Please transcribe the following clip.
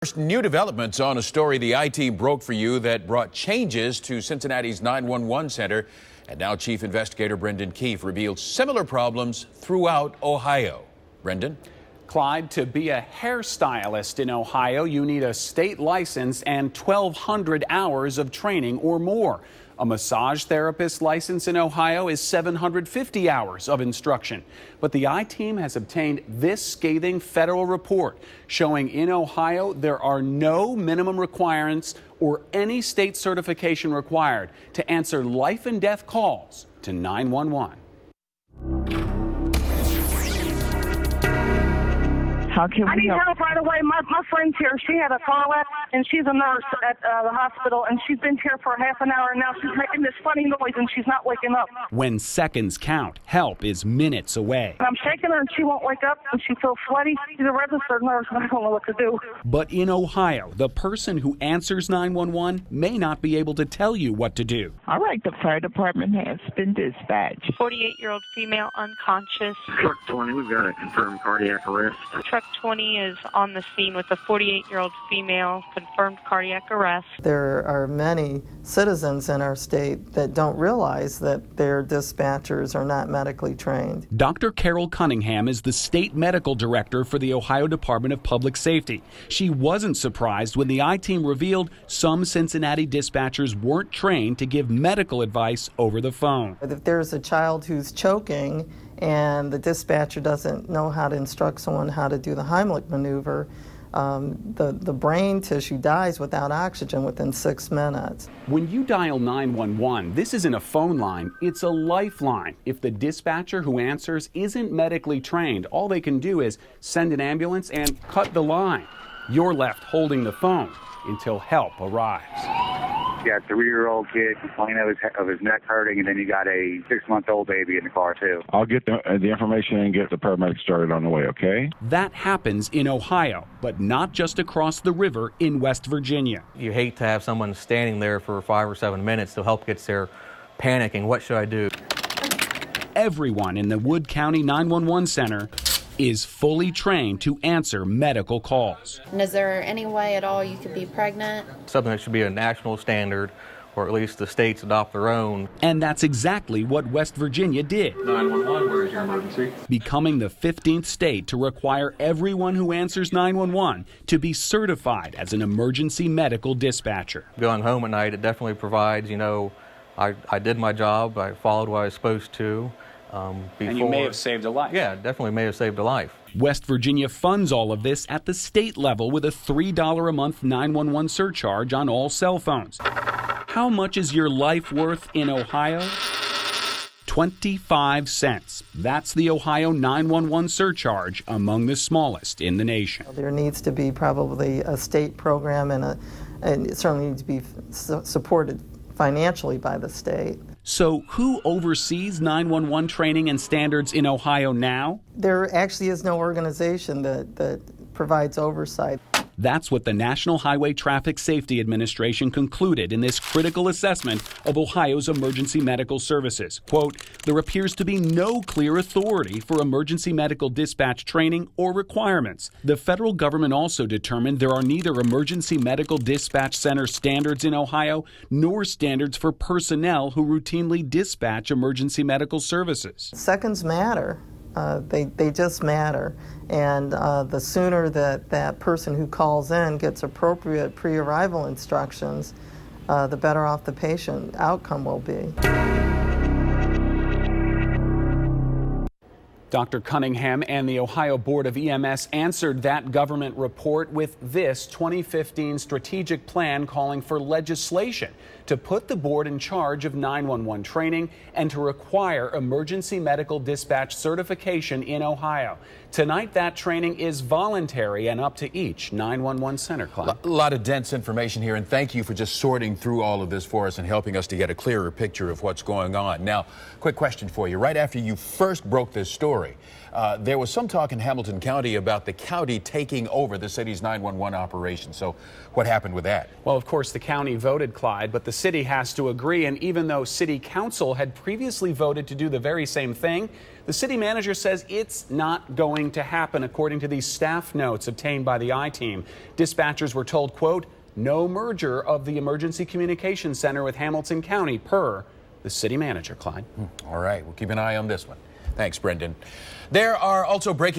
First, new developments on a story the I-Team broke for you that brought changes to Cincinnati's 911 center. And now Chief Investigator Brendan Keefe revealed similar problems throughout Ohio. Brendan? Clyde, to be a hairstylist in Ohio, you need a state license and 1,200 hours of training or more. A massage therapist license in Ohio is 750 hours of instruction. But the I-Team has obtained this scathing federal report showing in Ohio there are no minimum requirements or any state certification required to answer life and death calls to 911. I need help right away. My friend's here. She had a car wreck, and she's a nurse at the hospital, and she's been here for half an hour, and now she's making this funny noise, and she's not waking up. When seconds count, help is minutes away. And I'm shaking her, and she won't wake up, and she feels sweaty. She's a registered nurse, and I don't know what to do. But in Ohio, the person who answers 911 may not be able to tell you what to do. All right, the fire department has been dispatched. 48-year-old female unconscious. Truck 20, we've got a confirmed cardiac arrest. Truck 20 is on the scene with a 48-year-old female, confirmed cardiac arrest. There are many citizens in our state that don't realize that their dispatchers are not medically trained. Dr. Carol Cunningham is the state medical director for the Ohio Department of Public Safety. She wasn't surprised when the I-Team revealed some Cincinnati dispatchers weren't trained to give medical advice over the phone. If there's a child who's choking and the dispatcher doesn't know how to instruct someone how to do the Heimlich maneuver, the brain tissue dies without oxygen within 6 minutes. When you dial 911, this isn't a phone line, it's a lifeline. If the dispatcher who answers isn't medically trained, all they can do is send an ambulance and cut the line. You're left holding the phone until help arrives. You got a 3-year-old kid complaining of his neck hurting, and then you got a 6-month-old baby in the car, too. I'll get the information and get the paramedics started on the way, okay? That happens in Ohio, but not just across the river in West Virginia. You hate to have someone standing there for 5 or 7 minutes till help gets there, panicking, what should I do? Everyone in the Wood County 911 Center is fully trained to answer medical calls. And is there any way at all you could be pregnant? Something that should be a national standard, or at least the states adopt their own. And that's exactly what West Virginia did. 911, where is your emergency? Becoming the 15th state to require everyone who answers 911 to be certified as an emergency medical dispatcher. Going home at night, it definitely provides, I did my job, I followed what I was supposed to. And you may have saved a life. Yeah, definitely may have saved a life. West Virginia funds all of this at the state level with a $3 a month 911 surcharge on all cell phones. How much is your life worth in Ohio? 25 cents. That's the Ohio 911 surcharge, among the smallest in the nation. There needs to be probably a state program, and it certainly needs to be supported financially by the state. So who oversees 911 training and standards in Ohio now? There actually is no organization that provides oversight. That's what the National Highway Traffic Safety Administration concluded in this critical assessment of Ohio's emergency medical services. Quote, there appears to be no clear authority for emergency medical dispatch training or requirements. The federal government also determined there are neither emergency medical dispatch center standards in Ohio nor standards for personnel who routinely dispatch emergency medical services. Seconds matter. They just matter. And the sooner that person who calls in gets appropriate pre-arrival instructions, the better off the patient outcome will be. Dr. Cunningham and the Ohio Board of EMS answered that government report with this 2015 strategic plan calling for legislation to put the board in charge of 911 training and to require emergency medical dispatch certification in Ohio. Tonight, that training is voluntary and up to each 911 center club. A lot of dense information here, and thank you for just sorting through all of this for us and helping us to get a clearer picture of what's going on. Now, quick question for you. Right after you first broke this story, story. There was some talk in Hamilton County about the county taking over the city's 911 operation. So what happened with that? Well, of course, the county voted, Clyde, but the city has to agree. And even though city council had previously voted to do the very same thing, the city manager says it's not going to happen, according to these staff notes obtained by the I-Team. Dispatchers were told, quote, no merger of the Emergency Communications Center with Hamilton County, per the city manager, Clyde. All right, we'll keep an eye on this one. Thanks, Brendan. There are also breaking